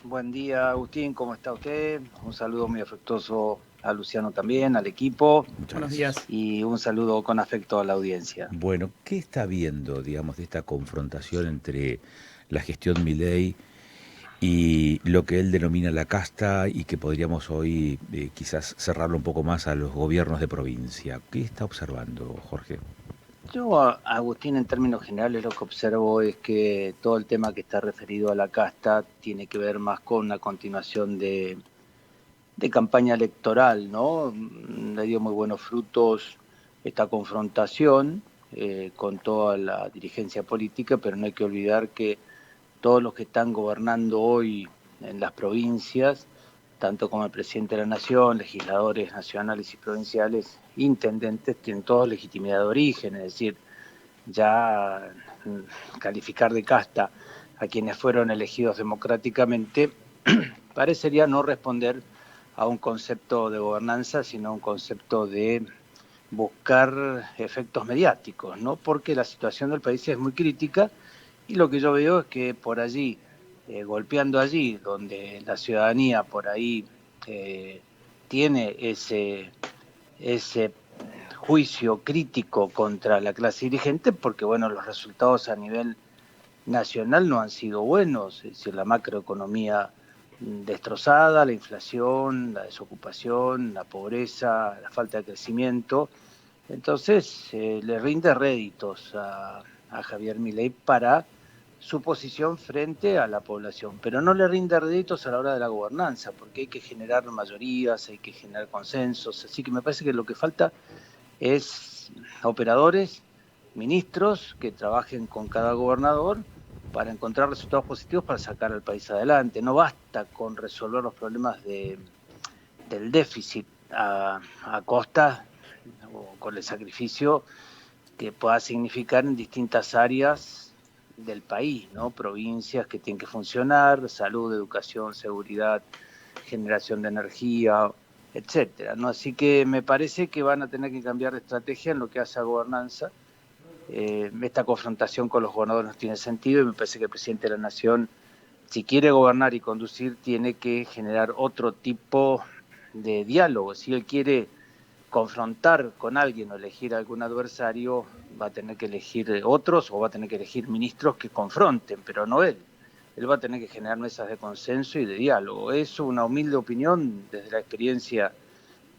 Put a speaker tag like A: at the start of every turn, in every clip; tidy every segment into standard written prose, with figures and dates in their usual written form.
A: Buen día, Agustín, ¿cómo está usted? Un saludo muy afectuoso a Luciano también, al equipo,
B: Muchas
C: Buenos
B: gracias.
C: días.
A: y un saludo con afecto a la audiencia.
B: Bueno, ¿qué está viendo, digamos, de esta confrontación entre la gestión Milei y lo que él denomina la casta y que podríamos hoy quizás cerrarlo un poco más a los gobiernos de provincia? ¿Qué está observando, Jorge?
A: Yo, Agustín, en términos generales, lo que observo es que todo el tema que está referido a la casta tiene que ver más con una continuación de campaña electoral, ¿no? Le dio muy buenos frutos esta confrontación con toda la dirigencia política, pero no hay que olvidar que todos los que están gobernando hoy en las provincias, tanto como el presidente de la Nación, legisladores nacionales y provinciales, intendentes, tienen todos legitimidad de origen, es decir, ya calificar de casta a quienes fueron elegidos democráticamente parecería no responder a un concepto de gobernanza, sino a un concepto de buscar efectos mediáticos, ¿no? Porque la situación del país es muy crítica y lo que yo veo es que por allí, golpeando allí, donde la ciudadanía por ahí tiene ese juicio crítico contra la clase dirigente, porque bueno, los resultados a nivel nacional no han sido buenos, es decir, la macroeconomía destrozada, la inflación, la desocupación, la pobreza, la falta de crecimiento. Entonces, le rinde réditos a Javier Milei para su posición frente a la población, pero no le rinde réditos a la hora de la gobernanza, porque hay que generar mayorías, hay que generar consensos, así que me parece que lo que falta es operadores, ministros que trabajen con cada gobernador para encontrar resultados positivos para sacar al país adelante. No basta con resolver los problemas del déficit a costa o con el sacrificio que pueda significar en distintas áreas del país, ¿no? Provincias que tienen que funcionar, salud, educación, seguridad, generación de energía, etcétera, ¿no? Así que me parece que van a tener que cambiar de estrategia en lo que hace a gobernanza. Esta confrontación con los gobernadores no tiene sentido y me parece que el presidente de la Nación, si quiere gobernar y conducir, tiene que generar otro tipo de diálogo. Si él quiere confrontar con alguien o elegir algún adversario, va a tener que elegir otros o va a tener que elegir ministros que confronten, pero no él. Él va a tener que generar mesas de consenso y de diálogo. Es una humilde opinión desde la experiencia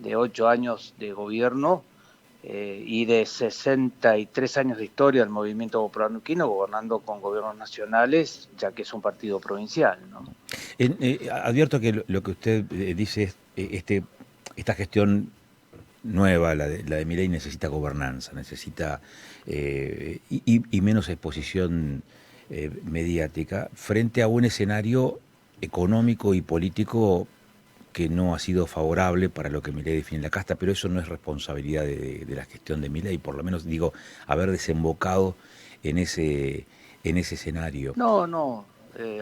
A: de 8 años de gobierno y de 63 años de historia del movimiento popular-neuquino, gobernando con gobiernos nacionales, ya que es un partido provincial, ¿no?
B: Advierto que lo que usted dice es esta gestión nueva, la de Milei, necesita gobernanza, necesita y menos exposición mediática frente a un escenario económico y político que no ha sido favorable para lo que Milei define la casta, pero eso no es responsabilidad de la gestión de Milei, por lo menos digo, haber desembocado en ese escenario.
A: No, no,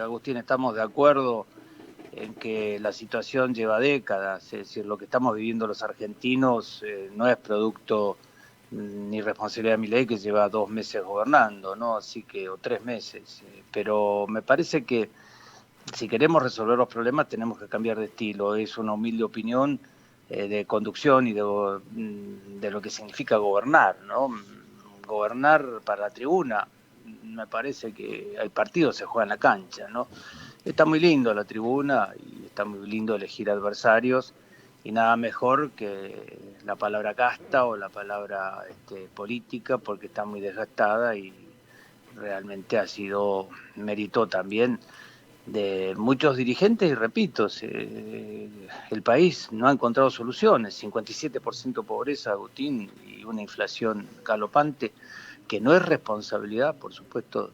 A: Agustín, estamos de acuerdo en que la situación lleva décadas, es decir, lo que estamos viviendo los argentinos no es producto ni responsabilidad de Milei, que lleva 2 meses gobernando, ¿no? Así que, o 3 meses, pero me parece que si queremos resolver los problemas tenemos que cambiar de estilo, es una humilde opinión de conducción y de lo que significa gobernar, ¿no? Gobernar para la tribuna, me parece que el partido se juega en la cancha, ¿no? Está muy lindo la tribuna y está muy lindo elegir adversarios y nada mejor que la palabra casta o la palabra política porque está muy desgastada y realmente ha sido mérito también de muchos dirigentes y repito, el país no ha encontrado soluciones, 57% pobreza, Agustín, y una inflación galopante que no es responsabilidad, por supuesto,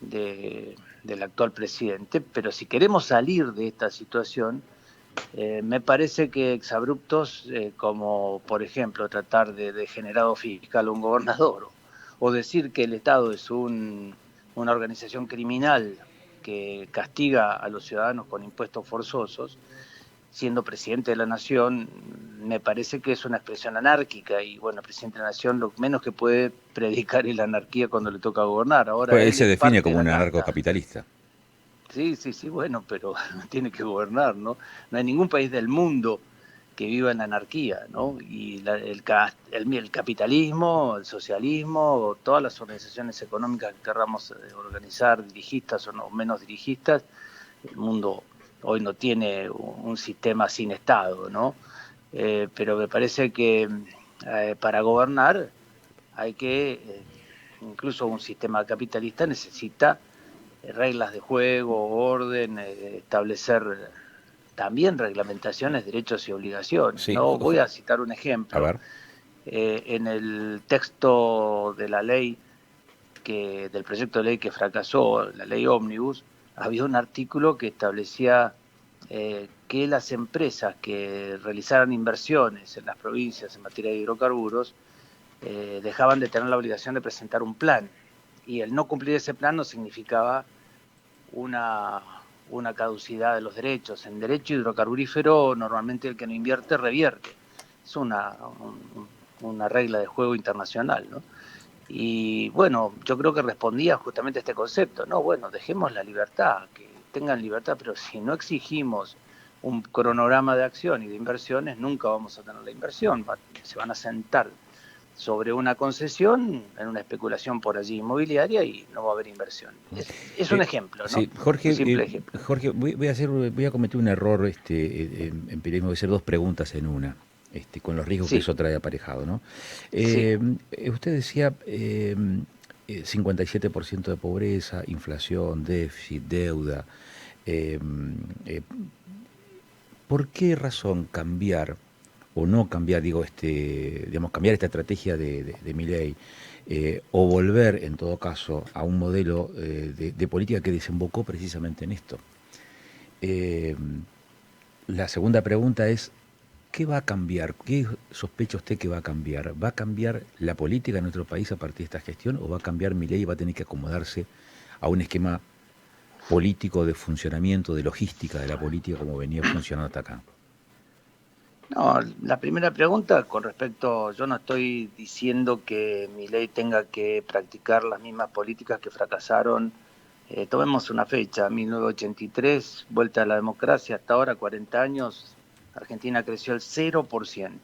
A: del actual presidente, pero si queremos salir de esta situación, me parece que exabruptos como, por ejemplo, tratar de degenerado fiscal a un gobernador o decir que el Estado es una organización criminal que castiga a los ciudadanos con impuestos forzosos, siendo presidente de la Nación, me parece que es una expresión anárquica y bueno, el presidente de la Nación lo menos que puede predicar es la anarquía cuando le toca gobernar. Ahora
B: Pues él
A: él
B: se
A: es
B: define
A: parte de
B: como
A: la
B: un
A: casta.
B: anarcocapitalista.
A: Sí, sí, sí, bueno, pero tiene que gobernar, ¿no? No hay ningún país del mundo que viva en la anarquía, ¿no? Y el capitalismo, el socialismo, todas las organizaciones económicas que querramos organizar, dirigistas o no, menos dirigistas, el mundo hoy no tiene un sistema sin Estado, ¿no? Pero me parece que para gobernar hay que, incluso un sistema capitalista necesita reglas de juego, orden, establecer también reglamentaciones, derechos y obligaciones.
B: Sí,
A: No voy a citar un
B: a
A: ejemplo.
B: ver.
A: En el texto de la ley del proyecto de ley que fracasó, la ley Ómnibus, había un artículo que establecía que las empresas que realizaran inversiones en las provincias en materia de hidrocarburos dejaban de tener la obligación de presentar un plan. Y el no cumplir ese plan no significaba una, una caducidad de los derechos. En derecho hidrocarburífero, normalmente el que no invierte revierte. Es una regla de juego internacional, ¿no? Y bueno, yo creo que respondía justamente a este concepto, ¿no? Bueno, dejemos la libertad, que tengan libertad, pero si no exigimos un cronograma de acción y de inversiones, nunca vamos a tener la inversión. Se van a sentar sobre una concesión en una especulación por allí inmobiliaria y no va a haber inversión. Es un ejemplo, ¿no?
B: Sí, Jorge,
A: Un simple ejemplo.
B: Jorge, voy a cometer un error en periodismo, voy a hacer dos preguntas en una, con los riesgos que
A: Sí,
B: eso trae aparejado, ¿no?
A: sí.
B: Usted decía 57% de pobreza, inflación, déficit, deuda. eh, eh, ¿Por qué razón cambiar o no cambiar, digo, digamos, cambiar esta estrategia de Milei, o volver, en todo caso, a un modelo de política que desembocó precisamente en esto? Eh, la segunda pregunta es, ¿qué va a cambiar? ¿Qué sospecha usted que va a cambiar? ¿Va a cambiar la política en nuestro país a partir de esta gestión o va a cambiar Milei y va a tener que acomodarse a un esquema político de funcionamiento, de logística de la política como venía funcionando hasta acá?
A: No, la primera pregunta con respecto, yo no estoy diciendo que mi ley tenga que practicar las mismas políticas que fracasaron. Tomemos una fecha, 1983, vuelta a la democracia, hasta ahora 40 años, Argentina creció el 0%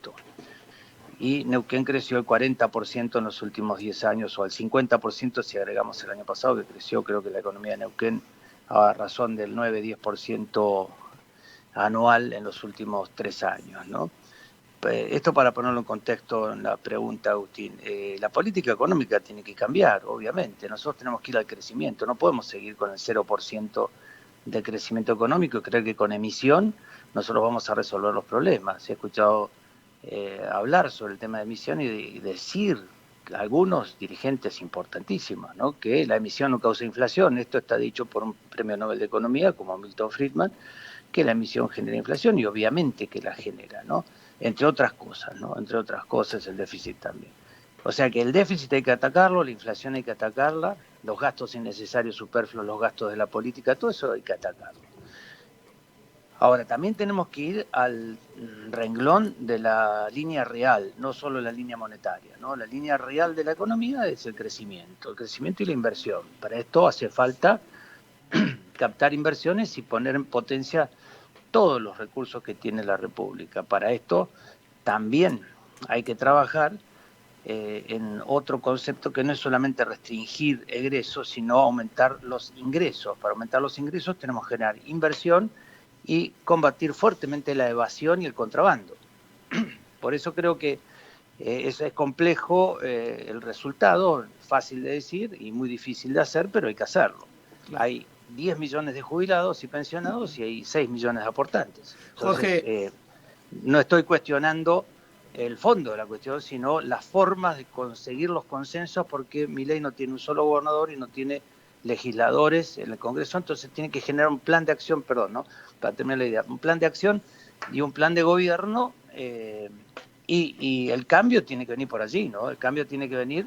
A: y Neuquén creció el 40% en los últimos 10 años, o el 50% si agregamos el año pasado, que creció, creo que la economía de Neuquén a razón del 9-10% anual en los últimos 3 años, ¿no? Esto para ponerlo en contexto en la pregunta, Agustín. La política económica tiene que cambiar, obviamente. Nosotros tenemos que ir al crecimiento. No podemos seguir con el 0% de crecimiento económico y creer que con emisión nosotros vamos a resolver los problemas. He escuchado hablar sobre el tema de emisión y decir algunos dirigentes importantísimos, ¿no?, que la emisión no causa inflación. Esto está dicho por un premio Nobel de Economía como Milton Friedman, que la emisión genera inflación y obviamente que la genera, ¿no? Entre otras cosas, ¿no? Entre otras cosas el déficit también. O sea que el déficit hay que atacarlo, la inflación hay que atacarla, los gastos innecesarios, superfluos, los gastos de la política, todo eso hay que atacarlo. Ahora, también tenemos que ir al renglón de la línea real, no solo la línea monetaria, ¿no? La línea real de la economía es el crecimiento y la inversión. Para esto hace falta captar inversiones y poner en potencia todos los recursos que tiene la República. Para esto también hay que trabajar en otro concepto que no es solamente restringir egresos, sino aumentar los ingresos. Para aumentar los ingresos tenemos que generar inversión y combatir fuertemente la evasión y el contrabando. Por eso creo que eso es complejo, el resultado, fácil de decir y muy difícil de hacer, pero hay que hacerlo. Claro. Hay 10 millones de jubilados y pensionados y hay 6 millones de aportantes. Entonces, Jorge, no estoy cuestionando el fondo de la cuestión, sino las formas de conseguir los consensos, porque Milei no tiene un solo gobernador y no tiene legisladores en el Congreso, entonces tiene que generar un plan de acción, perdón, ¿no?, para terminar la idea, un plan de acción y un plan de gobierno, y el cambio tiene que venir por allí, ¿no? El cambio tiene que venir.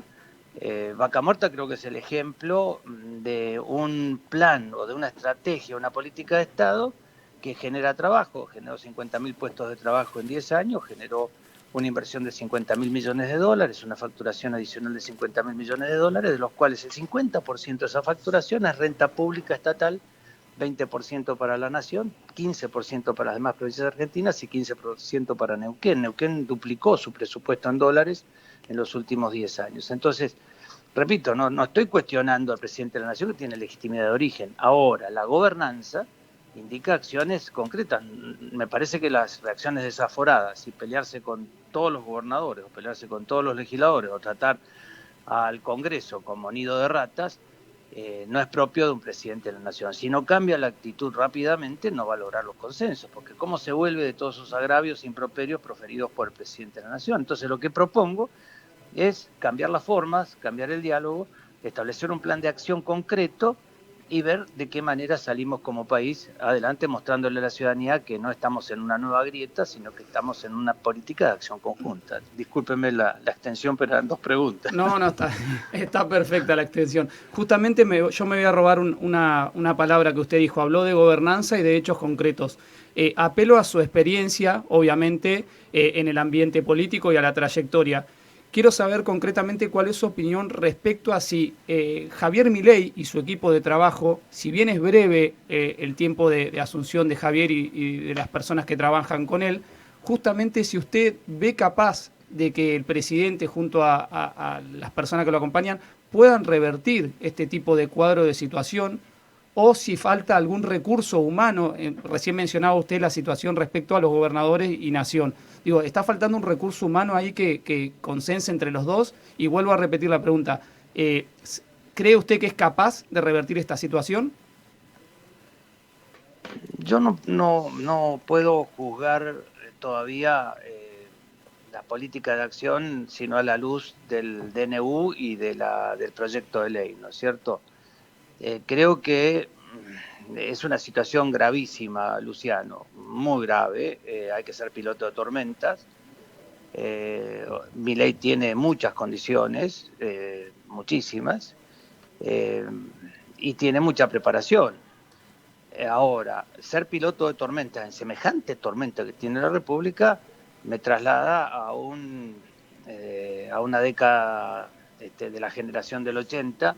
A: Vaca Muerta creo que es el ejemplo de un plan o de una estrategia, una política de Estado que genera trabajo, generó 50.000 puestos de trabajo en 10 años, generó una inversión de 50.000 millones de dólares, una facturación adicional de 50.000 millones de dólares, de los cuales el 50% de esa facturación es renta pública estatal 20% para la Nación, 15% para las demás provincias argentinas y 15% para Neuquén. Neuquén duplicó su presupuesto en dólares en los últimos 10 años. Entonces, repito, no estoy cuestionando al presidente de la Nación, que tiene legitimidad de origen. Ahora, la gobernanza indica acciones concretas. Me parece que las reacciones desaforadas y pelearse con todos los gobernadores o pelearse con todos los legisladores o tratar al Congreso como nido de ratas, no es propio de un presidente de la Nación. Si no cambia la actitud rápidamente, no va a lograr los consensos, porque ¿cómo se vuelve de todos esos agravios e improperios proferidos por el presidente de la Nación? Entonces, lo que propongo es cambiar las formas, cambiar el diálogo, establecer un plan de acción concreto y ver de qué manera salimos como país adelante, mostrándole a la ciudadanía que no estamos en una nueva grieta, sino que estamos en una política de acción conjunta. Discúlpeme la extensión, pero eran 2 preguntas.
C: No, está perfecta la extensión. Justamente yo me voy a robar una palabra que usted dijo, habló de gobernanza y de hechos concretos. Apelo a su experiencia, obviamente, en el ambiente político y a la trayectoria. Quiero saber concretamente cuál es su opinión respecto a si Javier Milei y su equipo de trabajo, si bien es breve el tiempo de asunción de Javier y de las personas que trabajan con él, justamente si usted ve capaz de que el presidente junto a las personas que lo acompañan puedan revertir este tipo de cuadro de situación, o si falta algún recurso humano. Recién mencionaba usted la situación respecto a los gobernadores y Nación. Digo, ¿está faltando un recurso humano ahí que consense entre los dos? Y vuelvo a repetir la pregunta. ¿Cree usted que es capaz de revertir esta situación?
A: Yo no puedo juzgar todavía la política de acción sino a la luz del DNU y del proyecto de ley, ¿no es cierto? Creo que es una situación gravísima, Luciano, muy grave. Hay que ser piloto de tormentas. Milei tiene muchas condiciones, muchísimas, y tiene mucha preparación. Ahora, ser piloto de tormentas en semejante tormenta que tiene la República me traslada a una década de la generación del 80,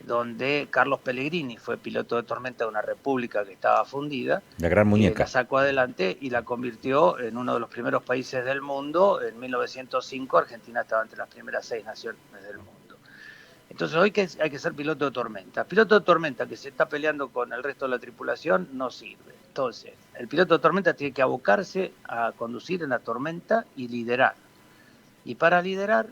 A: donde Carlos Pellegrini fue piloto de tormenta de una república que estaba fundida.
B: La gran muñeca.
A: La sacó adelante y la convirtió en uno de los primeros países del mundo. En 1905 Argentina estaba entre las primeras 6 naciones del mundo. Entonces hoy hay que ser piloto de tormenta. Piloto de tormenta que se está peleando con el resto de la tripulación no sirve. Entonces, el piloto de tormenta tiene que abocarse a conducir en la tormenta y liderar. Y para liderar,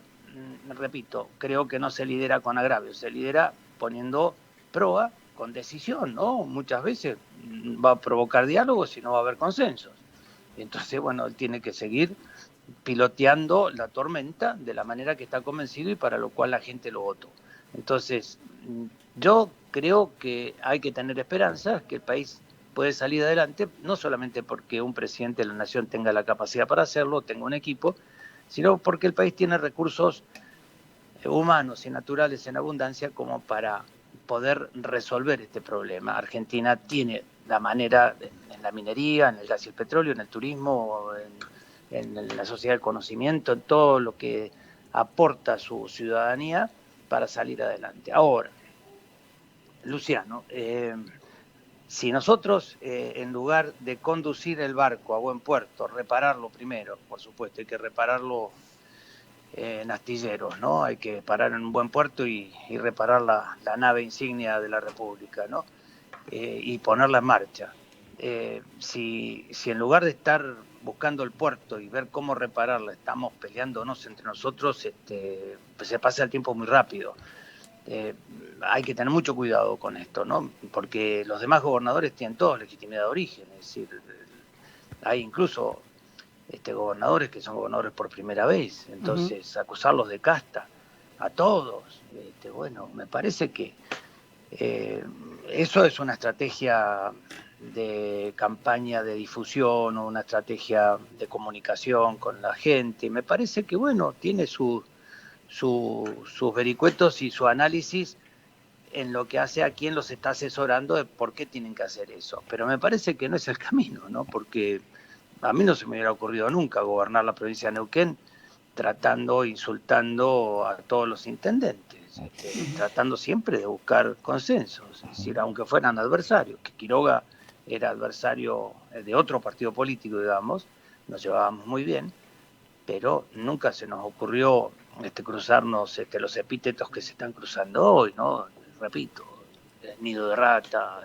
A: repito, creo que no se lidera con agravios, se lidera poniendo proa con decisión, ¿no? Muchas veces va a provocar diálogos y no va a haber consensos. Entonces, bueno, él tiene que seguir piloteando la tormenta de la manera que está convencido y para lo cual la gente lo votó. Entonces, yo creo que hay que tener esperanzas, que el país puede salir adelante, no solamente porque un presidente de la nación tenga la capacidad para hacerlo, tenga un equipo, sino porque el país tiene recursos humanos y naturales en abundancia como para poder resolver este problema. Argentina tiene la manera en la minería, en el gas y el petróleo, en el turismo, en la sociedad del conocimiento, en todo lo que aporta su ciudadanía para salir adelante. Ahora, Luciano, si nosotros, en lugar de conducir el barco a buen puerto, repararlo primero, por supuesto, hay que repararlo en astilleros, ¿no? Hay que parar en un buen puerto y reparar la nave insignia de la República, ¿no? Y ponerla en marcha. Si en lugar de estar buscando el puerto y ver cómo repararla, estamos peleándonos entre nosotros, pues se pasa el tiempo muy rápido. Hay que tener mucho cuidado con esto, ¿no? Porque los demás gobernadores tienen todos legitimidad de origen, es decir, hay incluso gobernadores que son gobernadores por primera vez, entonces acusarlos de casta a todos, bueno, me parece que eso es una estrategia de campaña de difusión o una estrategia de comunicación con la gente. Me parece que, bueno, tiene sus vericuetos y su análisis en lo que hace a quien los está asesorando de por qué tienen que hacer eso. Pero me parece que no es el camino, ¿no? Porque a mí no se me hubiera ocurrido nunca gobernar la provincia de Neuquén insultando a todos los intendentes. tratando siempre de buscar consensos, es decir, aunque fueran adversarios, que Quiroga era adversario de otro partido político, digamos, nos llevábamos muy bien, pero nunca se nos ocurrió cruzarnos los epítetos que se están cruzando hoy, ¿no? Repito, nido de rata,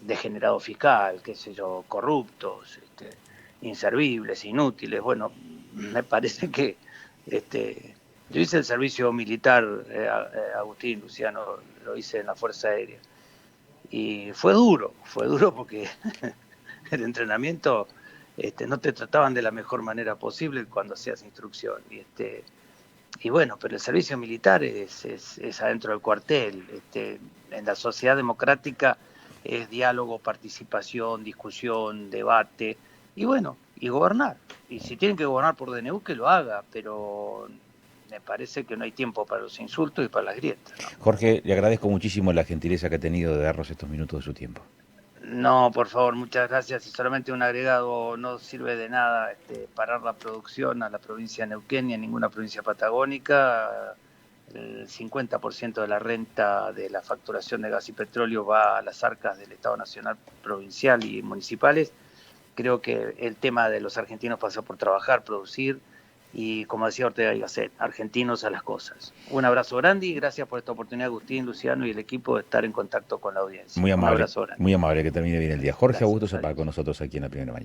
A: degenerado fiscal, qué sé yo, corruptos, inservibles, inútiles. Bueno, me parece que yo hice el servicio militar, Agustín, Luciano, lo hice en la Fuerza Aérea. Y fue duro porque el entrenamiento no te trataban de la mejor manera posible cuando hacías instrucción. Y bueno, pero el servicio militar es adentro del cuartel. En la sociedad democrática es diálogo, participación, discusión, debate, y bueno, y gobernar. Y si tienen que gobernar por DNU, que lo haga, pero me parece que no hay tiempo para los insultos y para las grietas, ¿no?
B: Jorge, le agradezco muchísimo la gentileza que ha tenido de darnos estos minutos de su tiempo.
A: No, por favor, muchas gracias. Y solamente un agregado, no sirve de nada parar la producción a la provincia de Neuquén ni a ninguna provincia patagónica. El 50% de la renta de la facturación de gas y petróleo va a las arcas del Estado Nacional, provincial y municipales. Creo que el tema de los argentinos pasó por trabajar, producir y, como decía Ortega y Gasset, argentinos a las cosas. Un abrazo grande y gracias por esta oportunidad, Agustín, Luciano y el equipo, de estar en contacto con la audiencia.
B: Muy amable,
A: Un abrazo grande.
B: muy amable, que termine bien el día. Jorge
A: Gracias,
B: Augusto Zapata
A: adiós.
B: con nosotros aquí en La Primera Mañana.